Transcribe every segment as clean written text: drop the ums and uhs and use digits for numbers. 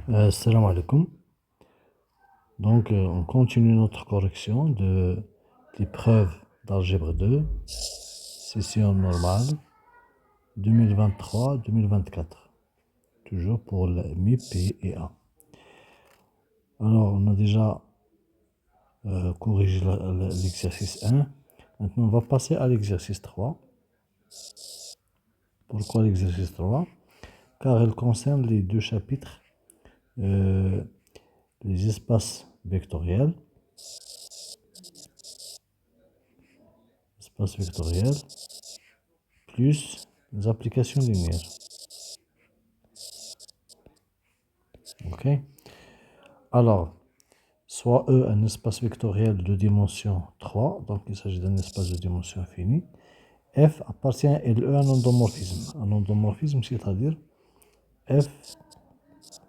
Salam alaikum. Donc, on continue notre correction des preuves d'algèbre 2, session normale 2023-2024. Toujours pour le MIP et A. Alors, on a déjà corrigé l'exercice 1. Maintenant, on va passer à l'exercice 3. Pourquoi l'exercice 3? Car elle concerne les deux chapitres, les espaces vectoriels, plus les applications linéaires. Ok? Alors, soit E un espace vectoriel de dimension 3, donc il s'agit d'un espace de dimension infinie. F appartient à LE un endomorphisme. Un endomorphisme, c'est-à-dire F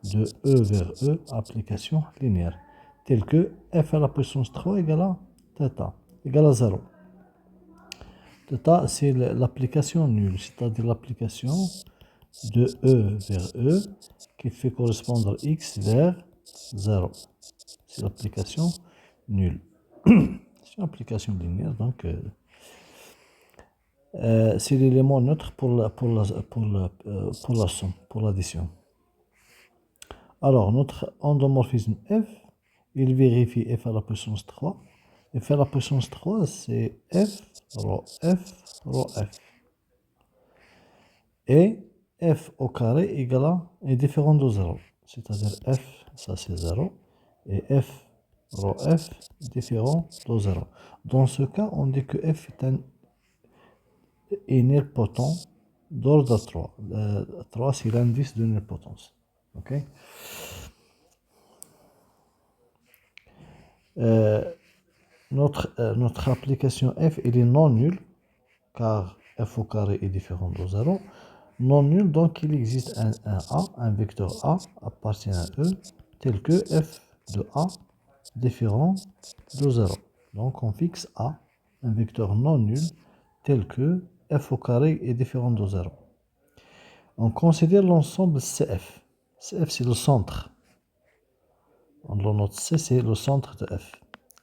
de E vers E, application linéaire, tel que F à la puissance 3 égale à θ, égale à 0. Θ, c'est l'application nulle, c'est-à-dire l'application de E vers E qui fait correspondre X vers 0. C'est l'application nulle. C'est une application linéaire, donc c'est l'élément neutre pour la somme, pour l'addition. Alors, notre endomorphisme F, il vérifie F à la puissance 3. F à la puissance 3, c'est F, rho F, rho F. Et F au carré est différent de 0. C'est-à-dire F, ça c'est 0. Et F, rho F, différent de 0. Dans ce cas, on dit que F est nilpotent d'ordre 3. 3, c'est l'indice de nilpotence. Ok? Notre application F, elle est non nulle, car F au carré est différent de 0. Non nulle, donc il existe un A, un vecteur A appartient à E, tel que F de A différent de 0. Donc on fixe A, un vecteur non nul, tel que F au carré est différent de 0. On considère l'ensemble CF. CF, c'est le centre. On le note C, c'est le centre de F.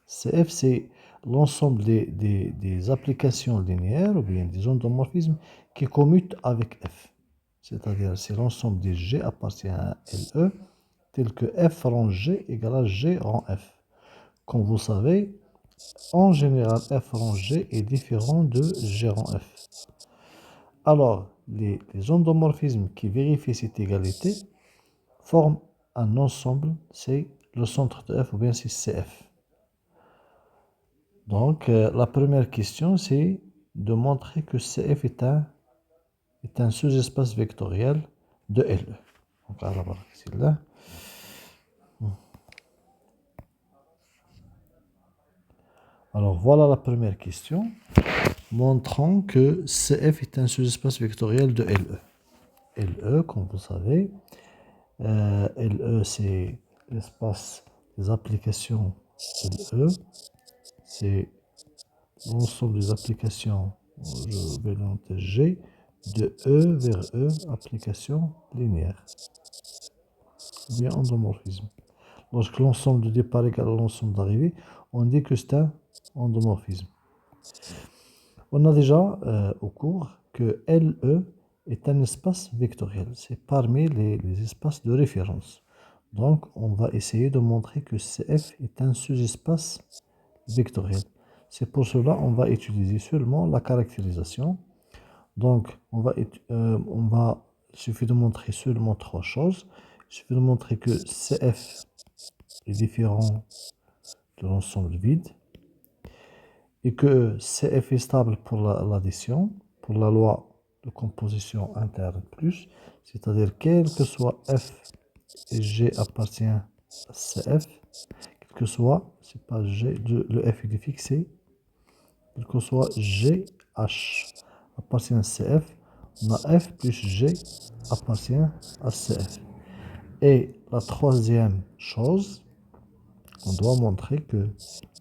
CF, c'est l'ensemble des applications linéaires ou bien des endomorphismes qui commutent avec F. C'est-à-dire, c'est l'ensemble des G appartient à LE, tel que F rang G égale à G rang F. Comme vous savez, en général, F rang G est différent de G rang F. Alors, les endomorphismes qui vérifient cette égalité forment un ensemble, c'est le centre de F ou bien c'est CF. Donc, la première question, c'est de montrer que CF est un sous-espace vectoriel de LE. Donc, c'est là. Alors, voilà la première question. Montrons que CF est un sous-espace vectoriel de LE. LE, comme vous savez, LE, c'est l'espace des applications LE. C'est l'ensemble des applications, je vais le noter G, de E vers E, application linéaire, ou bien endomorphisme. Lorsque l'ensemble de départ égale à l'ensemble d'arrivée, on dit que c'est un endomorphisme. On a déjà au cours que LE est un espace vectoriel. C'est parmi les espaces de référence. Donc, on va essayer de montrer que CF est un sous-espace vectoriel. C'est pour cela qu'on va utiliser seulement la caractérisation. Donc, il suffit de montrer seulement trois choses. Il suffit de montrer que CF est différent de l'ensemble vide et que CF est stable pour l'addition, pour la loi de composition interne plus, c'est-à-dire quel que soit F et G appartient à CF, quel que soit, c'est pas G, le F il est fixé, quel que soit G, H appartient à CF, on a F plus G appartient à CF. Et la troisième chose, on doit montrer que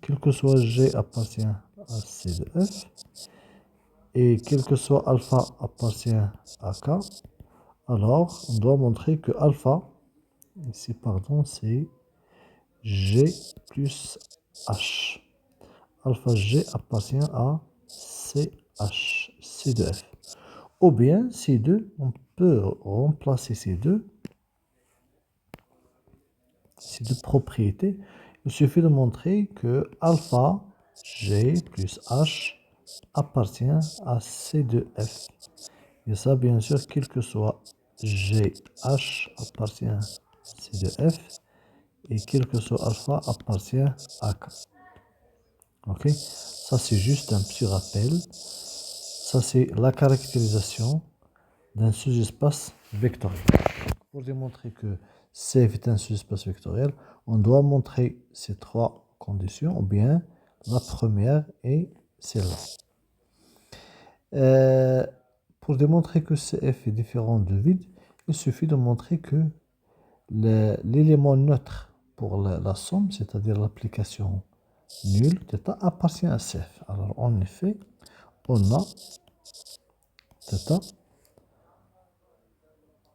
quel que soit G appartient à C de F, et quel que soit alpha appartient à K, alors on doit montrer que alpha Ici, pardon, c'est G plus H. Alpha G appartient à CH, C de F. Ou bien C2, on peut remplacer C2 propriétés. Il suffit de montrer que alpha G plus H appartient à C de F. Et ça, bien sûr, quel que soit G, H appartient à C de F. Et quel que soit alpha appartient à K. Ok? Ça, c'est juste un petit rappel. Ça, c'est la caractérisation d'un sous-espace vectoriel. Pour démontrer que CF est un sous-espace vectoriel, on doit montrer ces trois conditions, ou bien la première et celle-là. Pour démontrer que CF est différent de vide, il suffit de montrer que l'élément neutre pour la somme, c'est-à-dire l'application nulle, θ appartient à CF. Alors en effet, on a θ.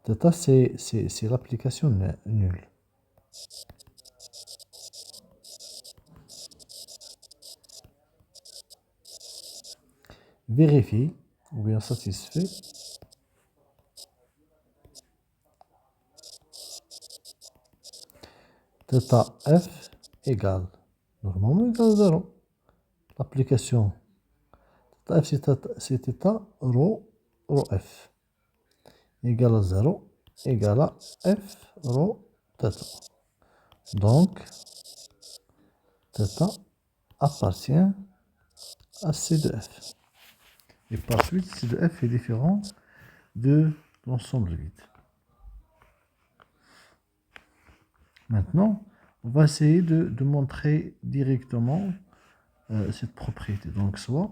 Θ, c'est l'application nulle. Vérifie, ou bien satisfait. θ f égale, normalement égale 0. L'application θ f c'est θ rho f égale à 0 égale à f rho θ. Donc, θ appartient à C de f. Et par suite, C de f est différent de l'ensemble vide. Maintenant, on va essayer de montrer directement cette propriété. Donc, soit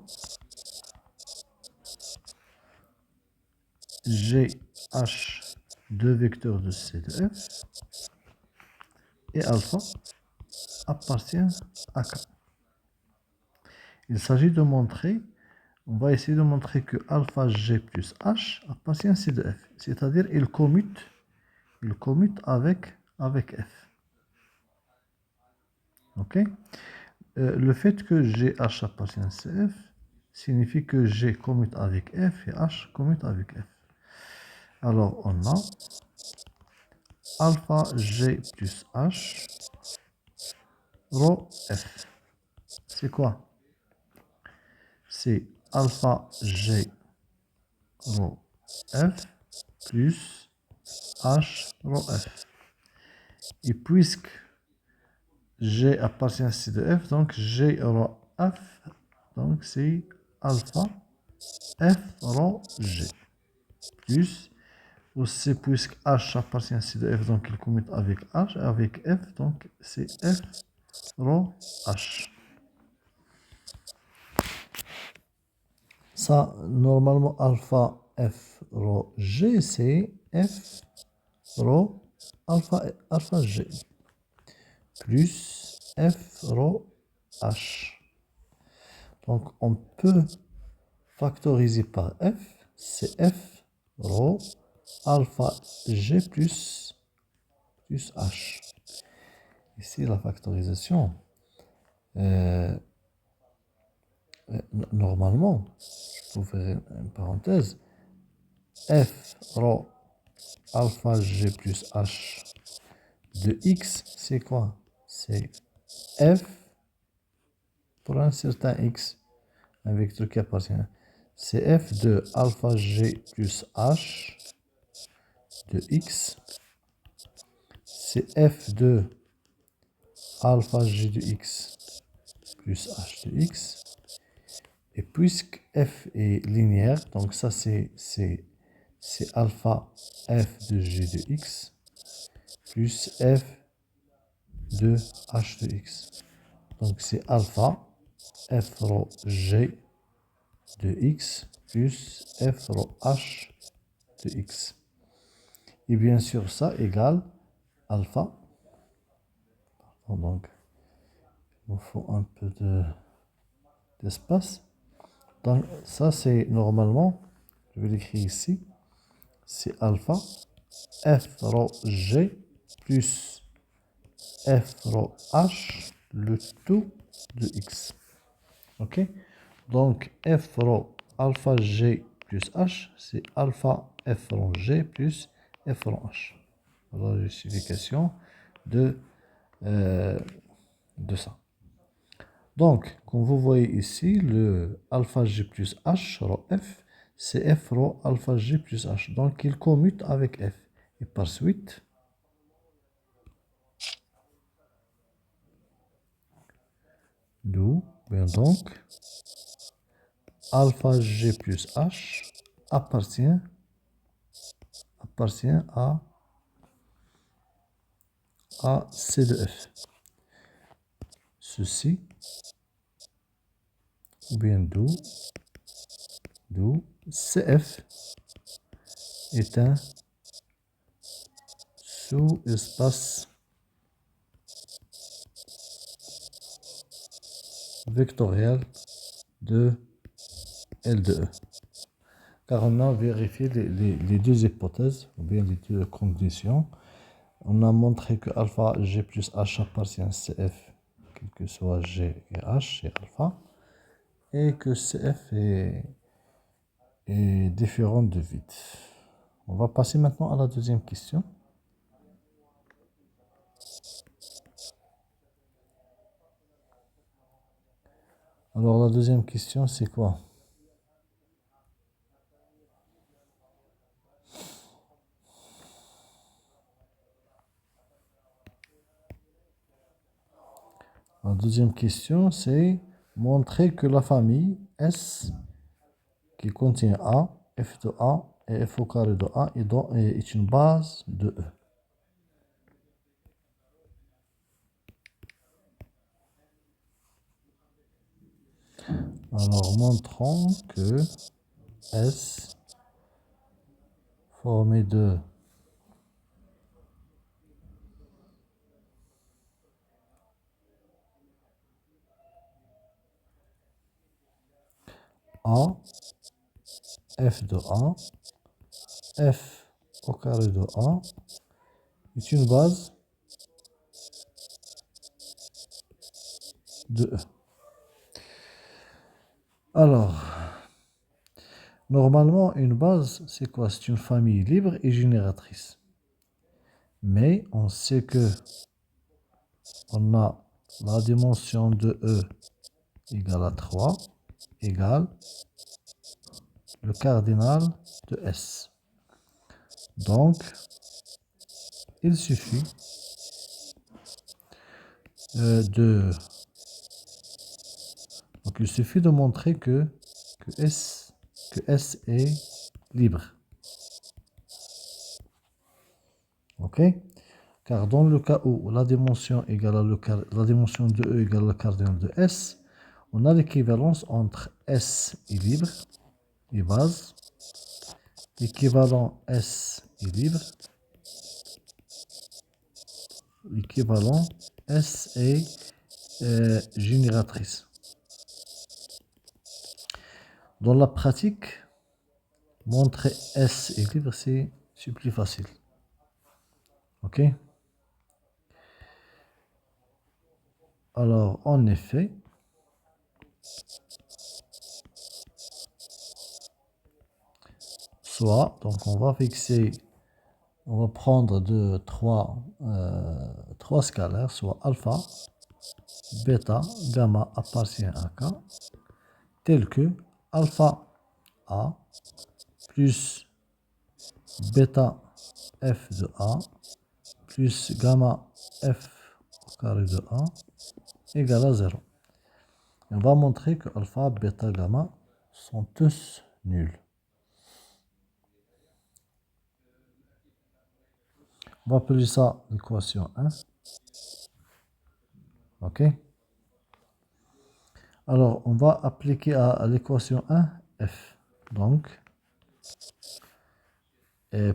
GH, deux vecteurs de C de f, et alpha appartient à K. Il s'agit de montrer, on va essayer de montrer que alpha G plus H appartient à C de f. C'est-à-dire, il commute avec f. Ok? Le fait que GH appartient à CF signifie que G commute avec F et H commute avec F. Alors, on a alpha G plus H rho F. C'est quoi? C'est alpha G rho F plus H rho F. Et puisque G appartient à C de F, donc G rho F, donc c'est alpha F rho G plus aussi puisque H appartient à C de F, donc il commute avec H, avec F, donc c'est F rho H. Ça, normalement, alpha F rho G, c'est F rho alpha G plus F rho H. Donc, on peut factoriser par F, c'est F rho alpha G plus H. Ici, la factorisation, normalement, je peux faire une parenthèse, F rho alpha G plus H de X, c'est quoi? C'est F pour un certain X, un vecteur qui appartient. C'est F de alpha G plus H de X. C'est F de alpha G de X plus H de X. Et puisque F est linéaire, donc ça c'est alpha F de G de X plus F de H de X. Donc c'est alpha F rho G de X plus F rho H de X. Et bien sûr ça égale alpha. Donc il nous faut un peu d'espace. Donc ça c'est normalement, je vais l'écrire ici, c'est alpha F rho G plus f rho h, le tout de x. Ok? Donc, f rho alpha g plus h, c'est alpha f rho g plus f rho h. Voilà la justification de, de ça. Donc, comme vous voyez ici, le alpha g plus h rho f, c'est f rho alpha g plus h. Donc, il commute avec f. Et par suite, d'où, bien donc, alpha g plus h appartient à C de f. Ceci, ou bien d'où CF est un sous-espace vectoriel de L de E. Car on a vérifié les deux hypothèses, ou bien les deux conditions. On a montré que alpha g plus h appartient à CF, quel que soit g et h et alpha, et que CF est différent de vide. On va passer maintenant à la deuxième question. Alors la deuxième question, c'est quoi? La deuxième question, c'est montrer que la famille S qui contient A, f de A et f au carré de A est une base de E. Alors montrons que S formé de A, f de A, f au carré de A est une base de E. Alors, normalement, une base, c'est quoi? C'est une famille libre et génératrice. Mais on sait que on a la dimension de E égale à 3 égale le cardinal de S. Donc, il suffit de montrer que S est libre. Ok? Car dans le cas où la dimension la dimension de E égale le cardinal de S, on a l'équivalence entre S est libre et base. L'équivalent S est libre. L'équivalent S est génératrice. Dans la pratique, montrer S est libre, c'est plus facile. Ok? Alors, en effet, soit, donc on va prendre trois scalaires, soit alpha, bêta, gamma appartient à K, tel que alpha A plus bêta f de A plus gamma f au carré de A égale à 0. On va montrer que alpha, bêta, gamma sont tous nuls. On va appeler ça l'équation 1. OK? Alors, on va appliquer à l'équation 1 f. Donc,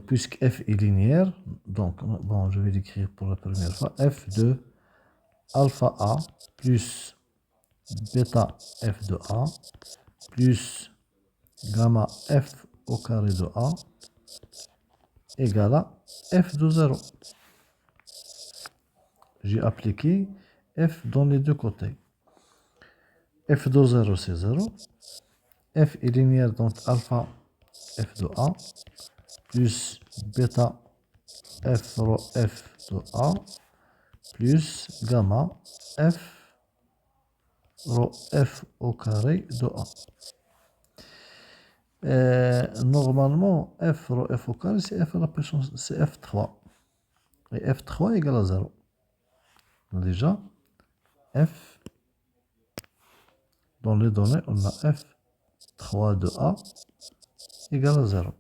puisque f est linéaire, donc, bon, je vais l'écrire pour la première fois, f de alpha a plus bêta f de a plus gamma f au carré de a égale à f de 0. j'ai appliqué f dans les deux côtés. F de 0, c'est 0. F est linéaire, donc alpha f de A plus bêta f rho f de A plus gamma f rho f au carré de A. Normalement, f rho f au carré, c'est f à la puissance, c'est f3. Et f3 égale à 0. Déjà, f, dans les données, on a f3 de A égale à 0.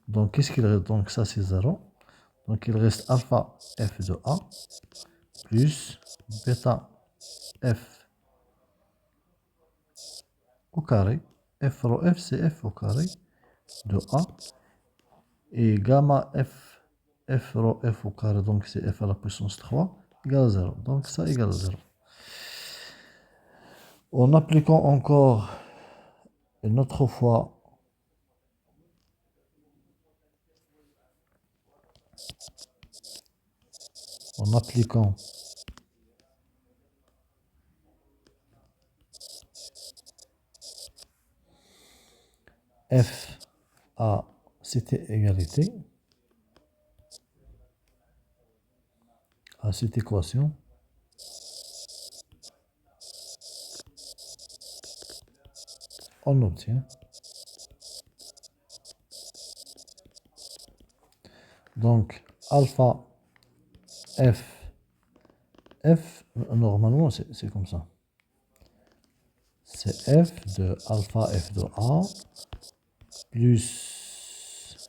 Donc, qu'est-ce qu'il reste? Donc, ça, c'est 0. Donc, il reste alpha f de A plus bêta f au carré. F rho f, c'est f au carré de A. Et gamma f rho f au carré, donc c'est f à la puissance 3, égale à 0. Donc, ça égale à 0. En appliquant encore une autre fois en appliquant f à cette égalité, à cette équation, on obtient donc alpha f, normalement c'est comme ça. C'est f de alpha f de A plus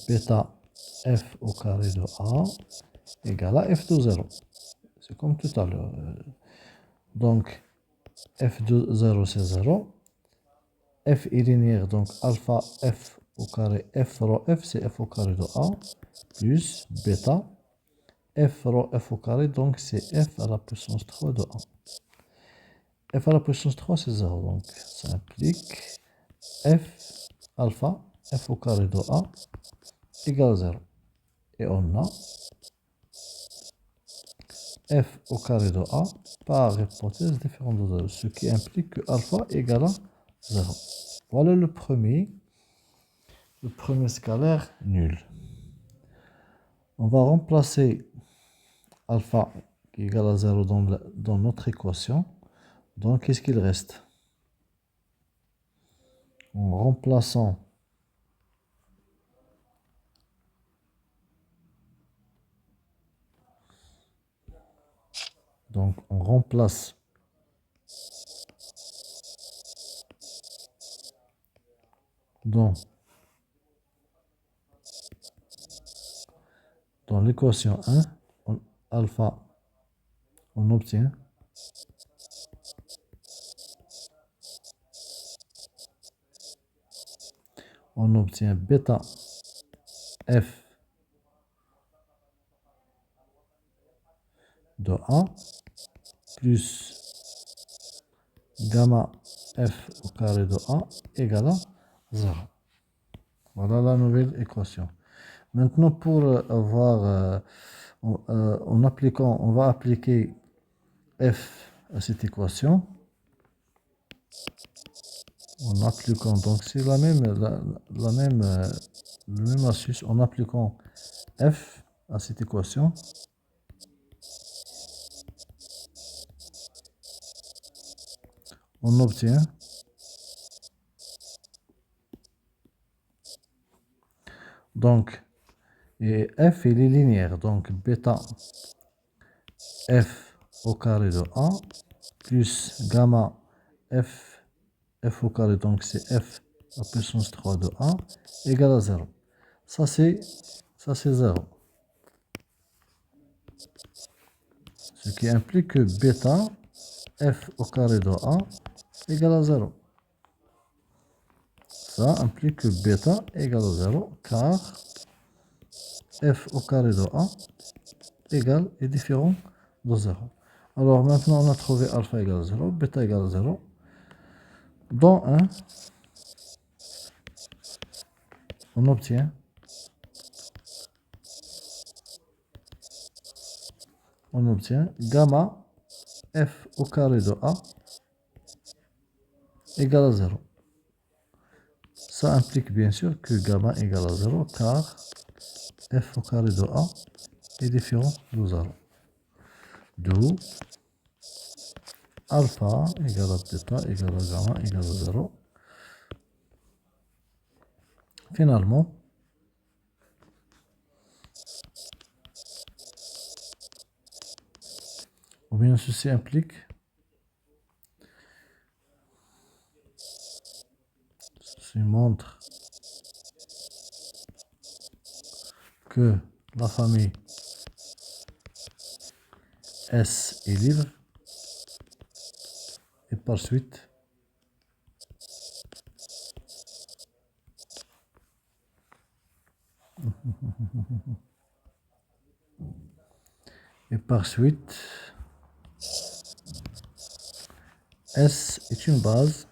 bêta f au carré de A égale à f de 0. C'est comme tout à l'heure. Donc, f de 0, c'est 0. F est linéaire, donc alpha f au carré, f rho f, c'est f au carré de A, plus bêta, f rho f au carré, donc c'est f à la puissance 3 de A. F à la puissance 3, c'est 0, donc ça implique f alpha f au carré de A égale 0. Et on a f au carré de A par hypothèse différente de 0, ce qui implique que alpha égale à 0. Voilà le premier scalaire nul. On va remplacer alpha qui est égal à 0 dans notre équation. Donc, qu'est-ce qu'il reste? En remplaçant donc on remplace dans l'équation 1, alpha, on obtient bêta f de A plus gamma f au carré de A égale à 0. Voilà la nouvelle équation. Maintenant, pour avoir, on va appliquer f à cette équation. En appliquant, donc c'est la même, le même astuce, en appliquant f à cette équation, on obtient donc, et f il est linéaire, donc bêta f au carré de A plus gamma f au carré, donc c'est f à puissance 3 de A égale à 0. Ça c'est 0. Ce qui implique que bêta f au carré de A égale à 0. Ça implique que bêta égale à 0 car f au carré de A est différent de 0. Alors maintenant on a trouvé alpha égale à 0, bêta égale à 0. Dans 1, on obtient gamma f au carré de A égale à 0. Ça implique bien sûr que gamma égale à 0 car f au carré de A est différent de 0. D'où alpha égale à bêta égale à gamma égale à 0. Finalement, ou bien ceci implique, ceci montre que la famille S est libre et par suite S est une base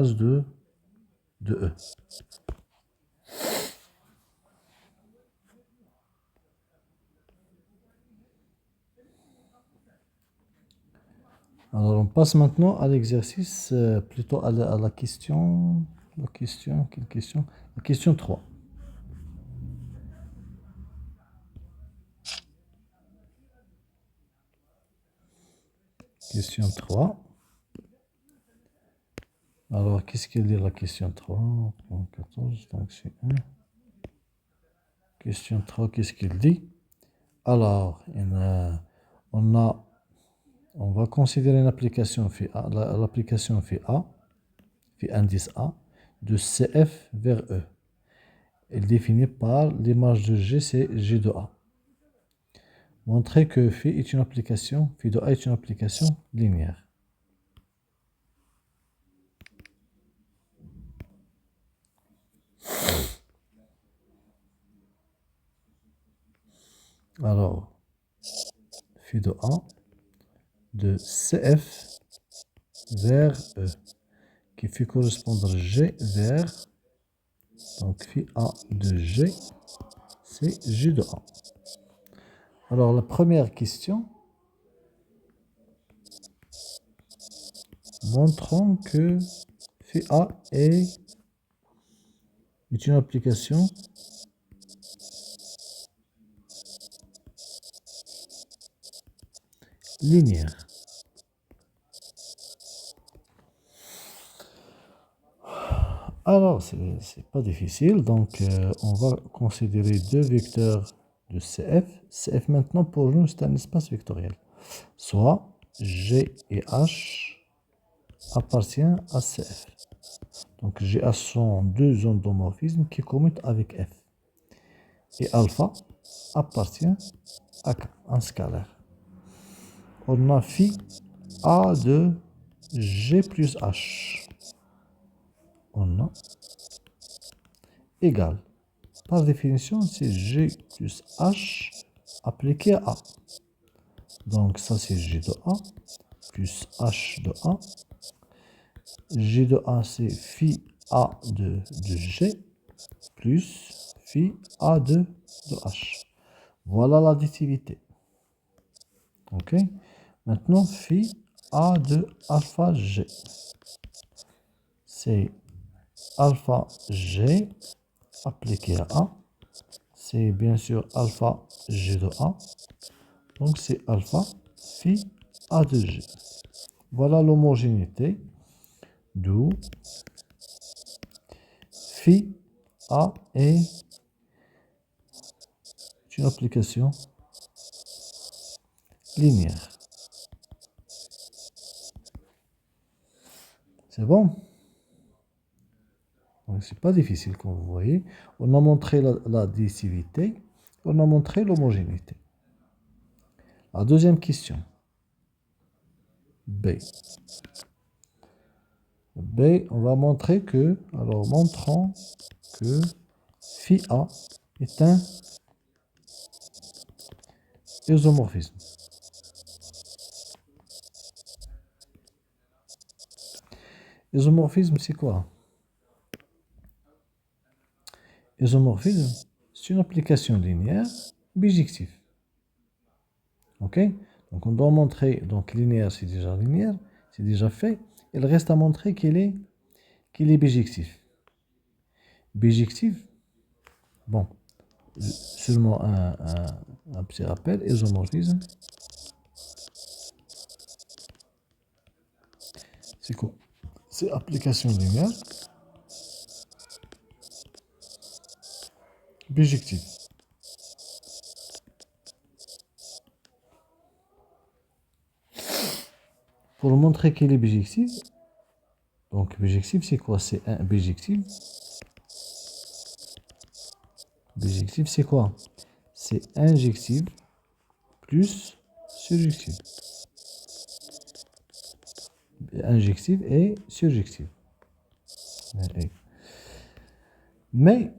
de E. Alors on passe maintenant à l'exercice, plutôt à la question, quelle question? La question 3. Question 3. Alors, qu'est-ce qu'elle dit la question 3? 14, donc c'est 1. Question 3, qu'est-ce qu'elle dit? Alors, on va considérer une application phi A, l'application phi A, phi indice A, de CF vers E. Elle est définie par l'image de G, c'est G de A. Montrer que phi est une application, phi de A est une application linéaire. Alors, phi de A de CF vers E, qui fait correspondre G vers, donc phi A de G, c'est G de A. Alors, la première question, montrons que phi A est une application linéaire. Alors, c'est pas difficile, donc on va considérer deux vecteurs de CF. CF maintenant pour nous c'est un espace vectoriel. Soit G et H appartient à CF. Donc GH sont deux endomorphismes qui commutent avec F. Et alpha appartient à un scalaire. On a phi A de G plus H. On a égal. Par définition, c'est G plus H appliqué à A. Donc ça c'est G de A plus H de A. G de A c'est phi A de G plus phi A de H. Voilà l'additivité. Ok. Maintenant phi A de alpha G. C'est alpha G appliqué à A. C'est bien sûr alpha G de A. Donc c'est alpha phi A de G. Voilà l'homogénéité, d'où phi A est une application linéaire. C'est bon? C'est pas difficile comme vous voyez. On a montré l'additivité, on a montré l'homogénéité. La deuxième question. B. B, on va montrer que, alors montrons que phi A est un isomorphisme. Isomorphisme, c'est quoi? Isomorphisme, c'est une application linéaire bijective. Ok? Donc on doit montrer, donc linéaire c'est déjà linéaire, c'est déjà fait. Il reste à montrer qu'il est bijectif. Bijectif, bon, seulement un petit rappel, isomorphisme, c'est quoi? C'est application linéaire bijective. Pour montrer qu'il est bijectif, donc bijectif c'est quoi? C'est un bijectif. Bijectif c'est quoi? C'est injective plus surjective. Injective et surjective. Mais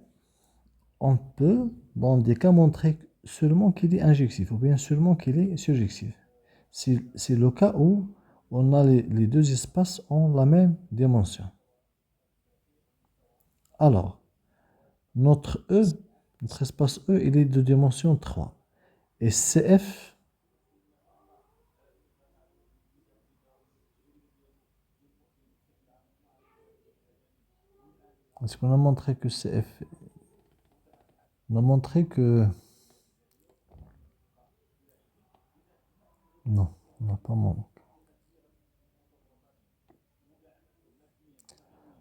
on peut, dans des cas, montrer seulement qu'il est injectif ou bien seulement qu'il est surjectif. C'est le cas où on a les deux espaces ont la même dimension. Alors, notre espace E, il est de dimension 3. Et CF, est-ce qu'on a montré que CF, on a montré que, non, on n'a pas montré.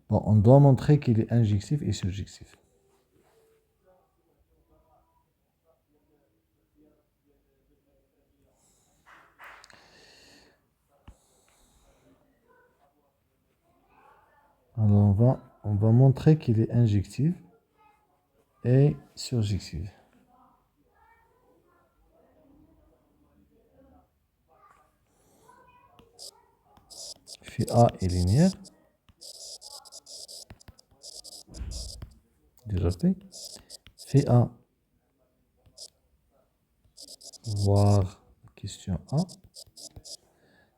Bon, on doit montrer qu'il est injectif et surjectif. Alors on va montrer qu'il est injectif et surjectif. Phi A est linéaire. Déjà fait. Phi A, voir question A.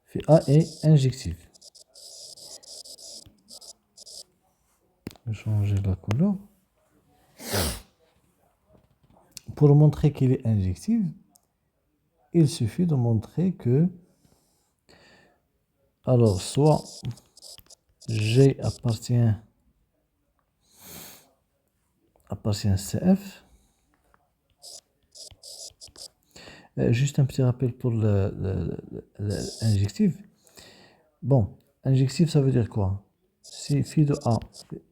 Phi A est injectif. Je vais changer la couleur. Pour montrer qu'il est injectif, il suffit de montrer que, alors, soit G appartient à CF. Juste un petit rappel pour l'injectif. Bon, injectif, ça veut dire quoi? Si phi de A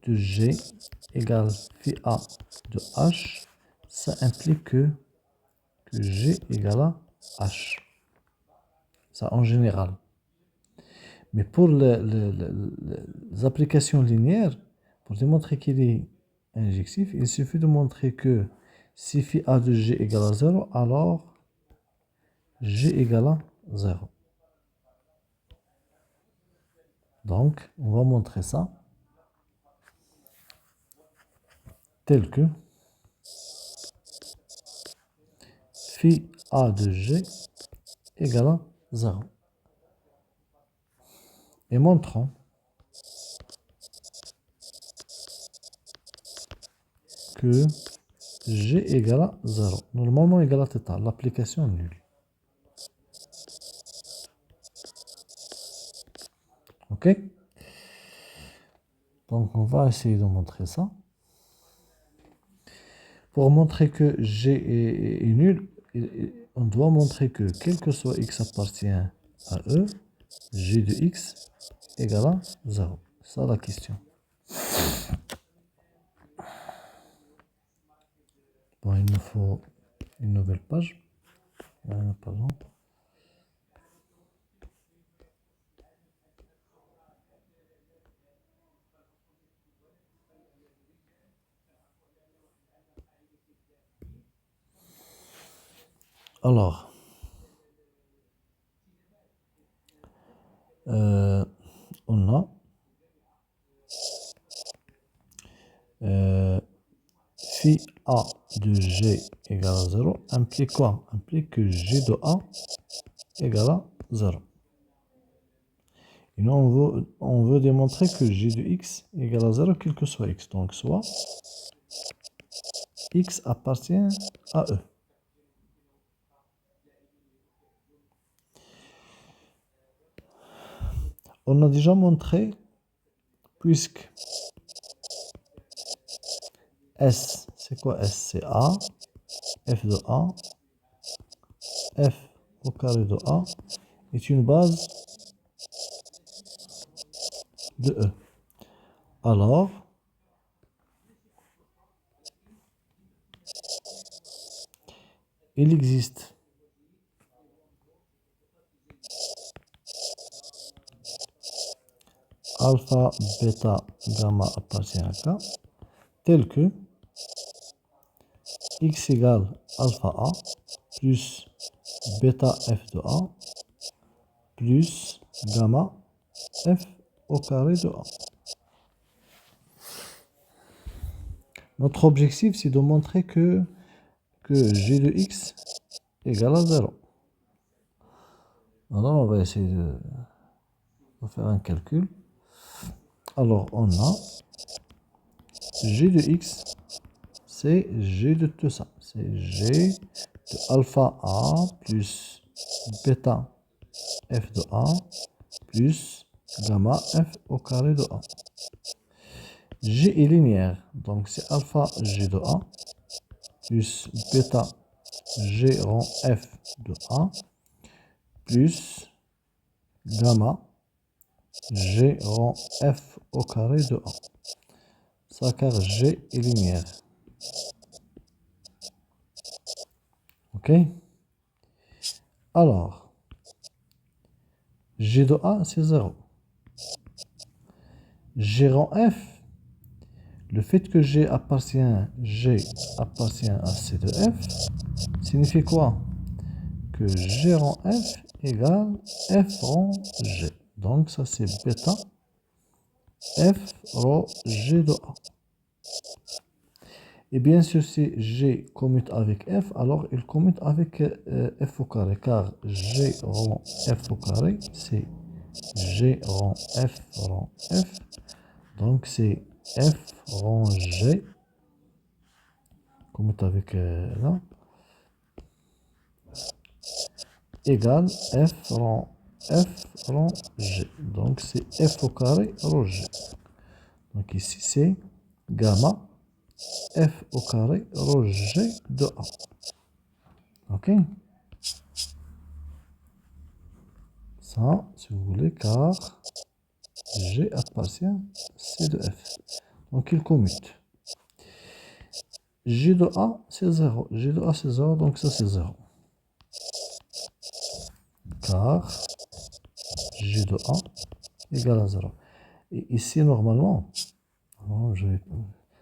de G égale phi A de H, ça implique que G égale à H. Ça en général. Mais pour les applications linéaires, pour démontrer qu'il est injectif, il suffit de montrer que si phi A de G égale à 0, alors G égale à 0. Donc, on va montrer ça tel que phi A de G égale à 0. Et montrons que G égale à 0. Normalement égal à θ. L'application nulle. Ok? Donc, on va essayer de montrer ça. Pour montrer que G est nul, on doit montrer que quel que soit x appartient à E, G de x égale à 0. C'est ça la question. Bon, il nous faut une nouvelle page. Pardon. Alors, on a phi A de G égale à 0 implique quoi? Implique que G de A égale à 0. Et nous, on veut démontrer que g de x égale à 0, quel que soit x. Donc, soit x appartient à E. On a déjà montré, puisque S, c'est quoi S? C'est A, f de A, f au carré de A est une base de E. Alors, il existe alpha, bêta, gamma appartient à K, tel que x égale alpha A plus bêta f de A plus gamma f au carré de A. Notre objectif, c'est de montrer que g de x égale à 0. Alors, on va essayer de faire un calcul. Alors, on a g de x, c'est g de tout ça. C'est g de alpha A plus bêta f de A plus gamma f au carré de A. G est linéaire, donc c'est alpha g de A plus bêta g rond f de A plus gamma g rond f au carré de A. Ça car g est linéaire. Ok? Alors, g de A c'est 0. G rond f, le fait que G appartient à C de f, signifie quoi? Que G rond f égale f rond G. Donc ça c'est bêta f rho G de A. Et bien sûr si G commute avec f, alors il commute avec f au carré, car G rond f au carré, c'est G rond f rond f. Donc c'est f rond G commute avec là, égale f rond G. Donc c'est f au carré rho G. Donc ici c'est gamma f au carré rho G de A. Ok? Ça, si vous voulez, car G appartient à C de F. Donc il commute. G de A, c'est 0. G de A, c'est 0, donc ça c'est 0. Car G de A égale à 0. Et ici, normalement,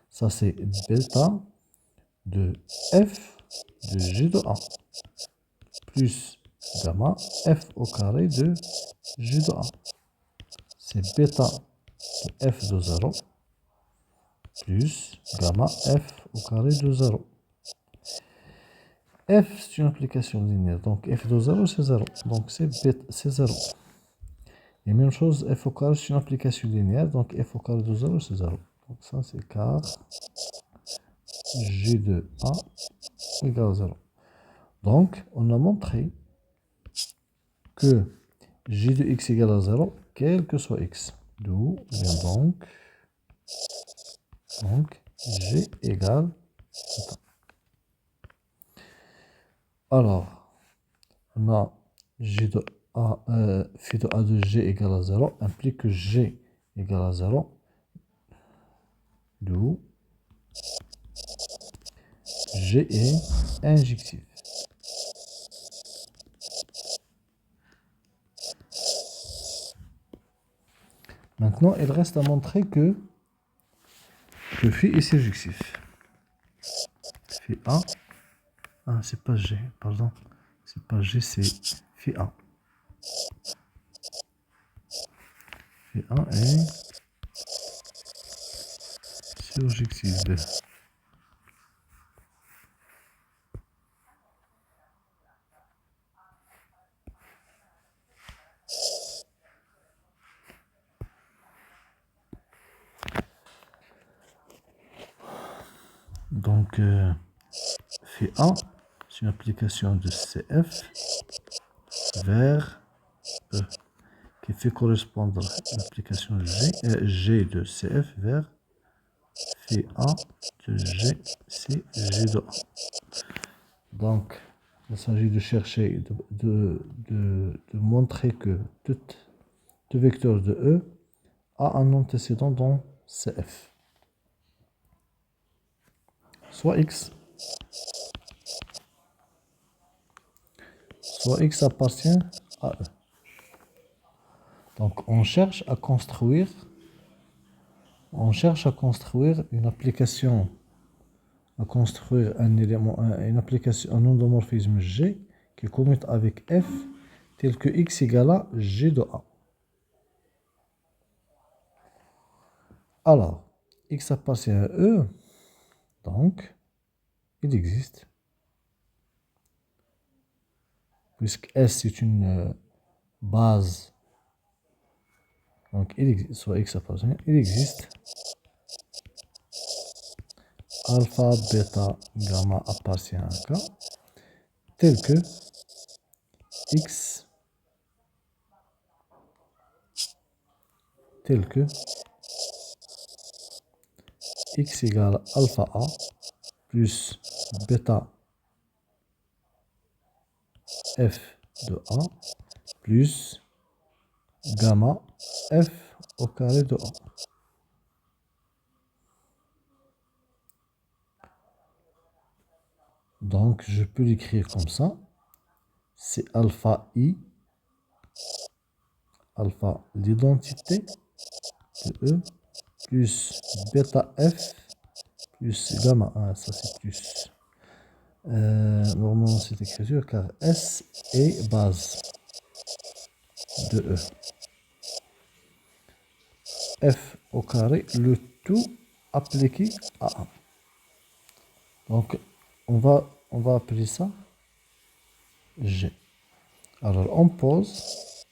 ça c'est bêta de F de G de A plus gamma F au carré de G de A. C'est bêta de F de 0 plus gamma F au carré de 0. F, c'est une application linéaire. Donc, F de 0, c'est 0. Donc, c'est 0. Et même chose, F au carré, c'est une application linéaire. Donc, F au carré de 0, c'est 0. Donc, ça, c'est car G de A égale 0. Donc, on a montré que G de x égale à 0, quel que soit x. D'où vient donc G égale. Alors, on a G de A, phi de A de G égale à 0 implique que G égale à 0. D'où G est injectif. Maintenant, il reste à montrer que phi est surjectif. Phi A. Ah, c'est pas G, pardon. C'est pas G, c'est phi A. Phi A est surjectif B. Donc, phi A, c'est une application de CF vers E, qui fait correspondre l'application G de CF vers phi A de G, c'est G de A. Donc, il s'agit de chercher, de montrer que tout vecteur de E a un antécédent dans CF. Soit X appartient à E. Donc, on cherche à construire une application, un élément, une application, un endomorphisme G qui commute avec F tel que X égale à G de A. Alors, X appartient à E, donc il existe. Puisque S c'est une base, donc il existe, soit X appartient, il existe alpha, bêta, gamma appartient à K, tel que X égale alpha A plus bêta F de A plus gamma F au carré de A. Donc, je peux l'écrire comme ça. C'est alpha I, alpha l'identité de E, plus bêta F, plus gamma. Ah, ça c'est plus. Normalement, cette écriture, car S est base de E. F au carré, le tout appliqué à A. Donc, on va appeler ça G. Alors, on pose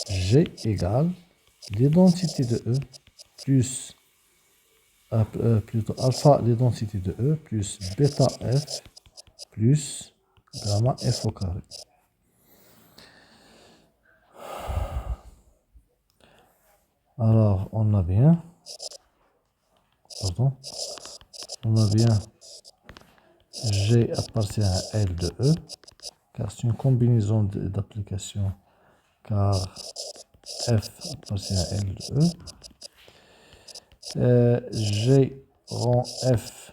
G égale l'identité de E plus, plutôt alpha l'identité de E plus bêta F plus gamma F au carré. Alors, on a bien G appartient à L de E, car c'est une combinaison d'applications, car F appartient à L de E. G rend F,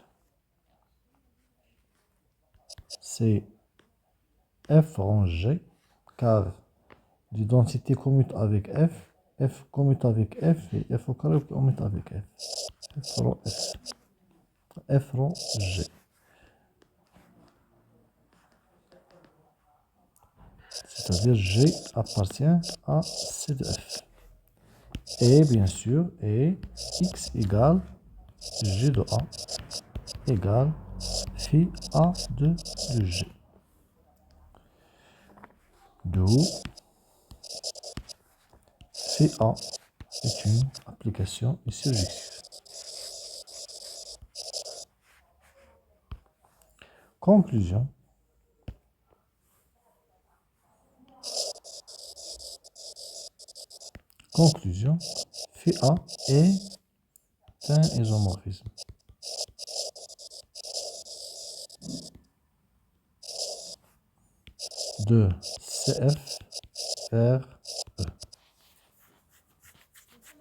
c'est F rend G, car l'identité commute avec F, F commute avec F, et F au carré commute avec F. F rend F. F rend G. C'est-à-dire G appartient à C de F. Et bien sûr, et X égale G de A égale phi A de G. D'où phi A est une application et surjective. Conclusion. Phi A est un isomorphisme de CF vers E.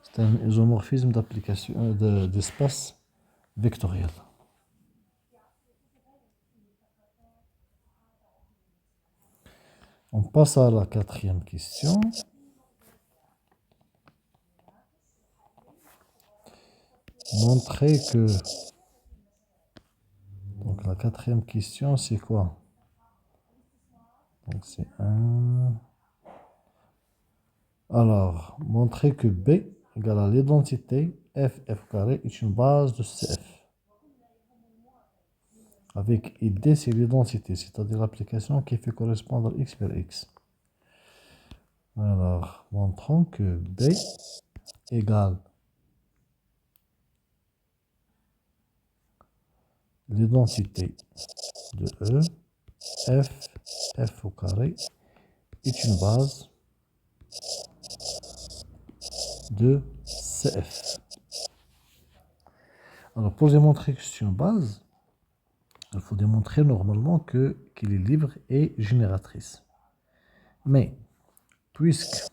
C'est un isomorphisme d'application d'espace vectoriel. On passe à la quatrième question. Montrer que... Donc la quatrième question, c'est quoi? Donc c'est un... Alors, montrer que B égale à l'identité f carré est une base de CF. Avec ID, c'est l'identité, c'est-à-dire l'application qui fait correspondre X vers X. Alors, montrons que B égale l'identité de E, f au carré, est une base de CF. Alors, pour démontrer que c'est une base, il faut démontrer normalement qu'il est libre et génératrice. Mais, puisque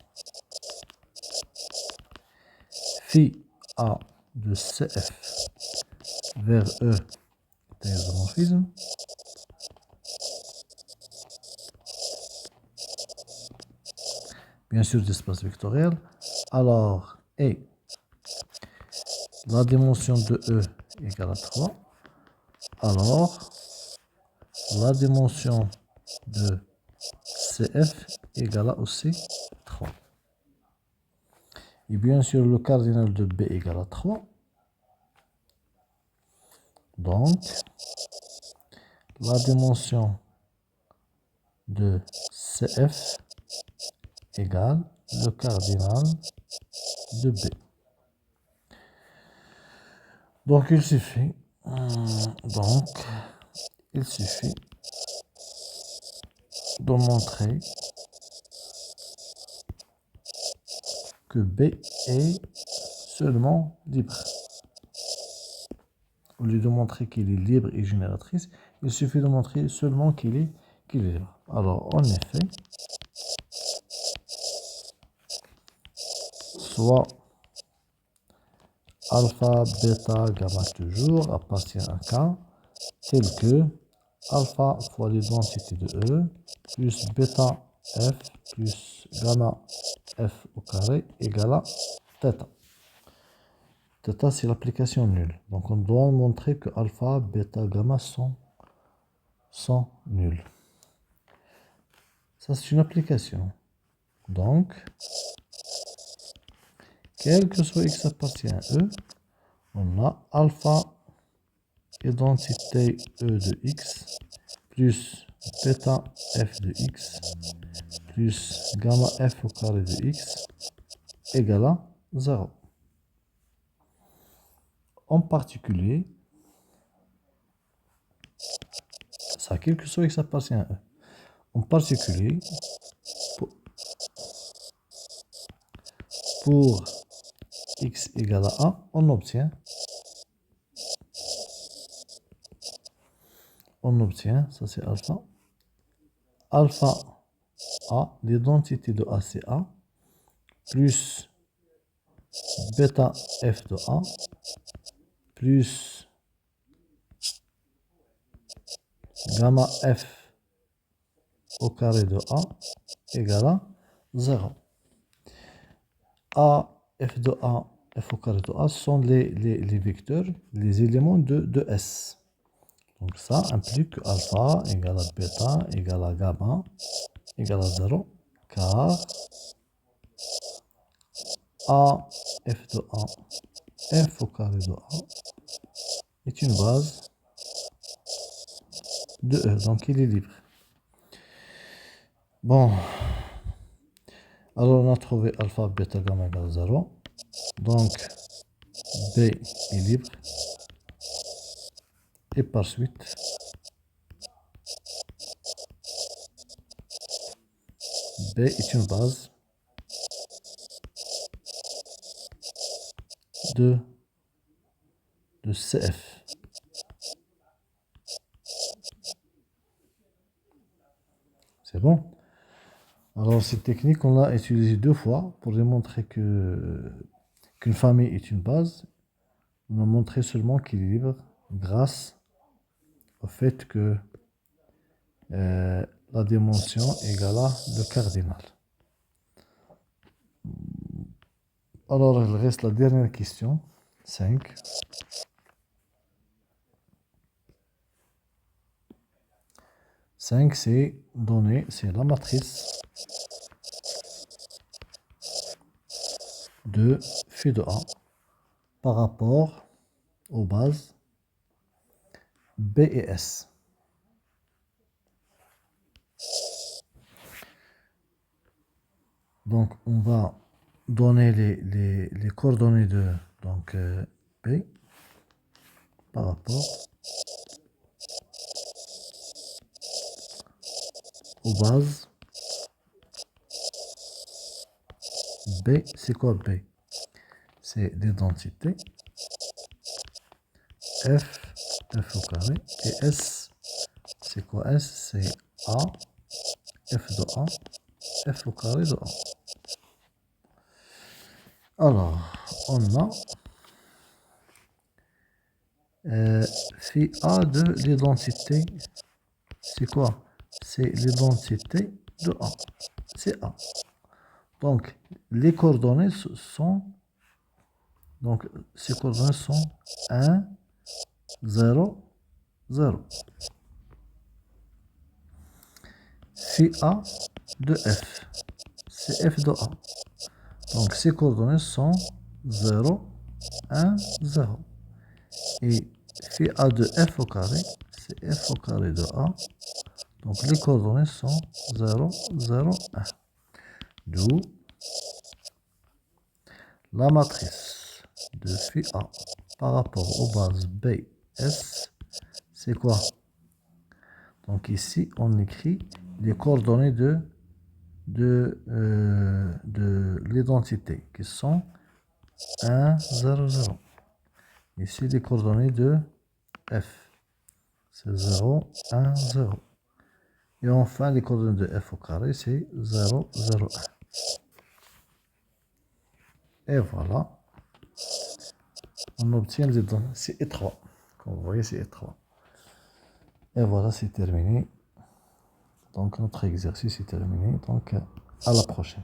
phi A de CF vers E est un isomorphisme, bien sûr d'espace vectoriel, alors, et la dimension de E égale à 3, alors la dimension de CF égale à aussi 3. Et bien sûr, le cardinal de B égale à 3. Donc, la dimension de CF égale le cardinal de B. Donc, il suffit de montrer que B est seulement libre. Au lieu de montrer qu'il est libre et génératrice, il suffit de montrer seulement qu'il est libre. Alors, en effet, soit alpha, bêta, gamma toujours appartient à K, tel que alpha fois l'identité de E, plus bêta F, plus gamma F au carré égale à θ. Θ, c'est l'application nulle. Donc, on doit montrer que alpha, bêta, gamma sont nuls. Ça, c'est une application. Donc, quel que soit x appartient à E, on a alpha identité E de x plus bêta f de x plus gamma f au carré de x égale à 0. En particulier, ça, quel que soit x appartient à E. En particulier, pour x égale à A, on obtient, ça c'est alpha, alpha A, l'identité de A c'est A, plus bêta f de A, plus gamma f au carré de A égale à 0. A, f de A, f au carré de A sont les vecteurs, les éléments de S. Donc ça implique que alpha égale à bêta égale à gamma égale à 0, car A, f de A, f au carré de A est une base de E, donc il est libre. Bon, alors on a trouvé alpha, bêta, gamma égale à 0. Donc B est libre. Et par suite, B est une base de CF. C'est bon? Alors cette technique, on l'a utilisée 2 fois pour démontrer qu'une famille est une base. On a montré seulement qu'il est libre grâce au fait que la dimension égale à le cardinal. Alors il reste la dernière question, 5. 5, c'est donné, c'est la matrice de phi de A par rapport aux bases B et S. Donc, on va donner les coordonnées de B par rapport aux bases B. C'est quoi B? C'est l'identité F, F au carré. Et S, c'est quoi S? C'est A, F de A, F au carré de A. Alors, on a phi A de l'identité. C'est quoi? C'est l'identité de A. C'est A. Donc, les coordonnées sont... Donc, ces coordonnées sont 1, 0, 0. Phi A de F. C'est F de A. Donc, ces coordonnées sont 0, 1, 0. Et phi A de F au carré, c'est F au carré de A. Donc, les coordonnées sont 0, 0, 1. D'où la matrice de phi A par rapport aux bases B, S, c'est quoi? Donc ici, on écrit les coordonnées de l'identité qui sont 1, 0, 0. Ici, les coordonnées de F, c'est 0, 1, 0. Et enfin, les coordonnées de F au carré, c'est 0, 0, 1. Et voilà, on obtient les données. C'est étroit. Comme vous voyez, c'est étroit. Et voilà, c'est terminé. Donc, notre exercice est terminé. Donc, à la prochaine.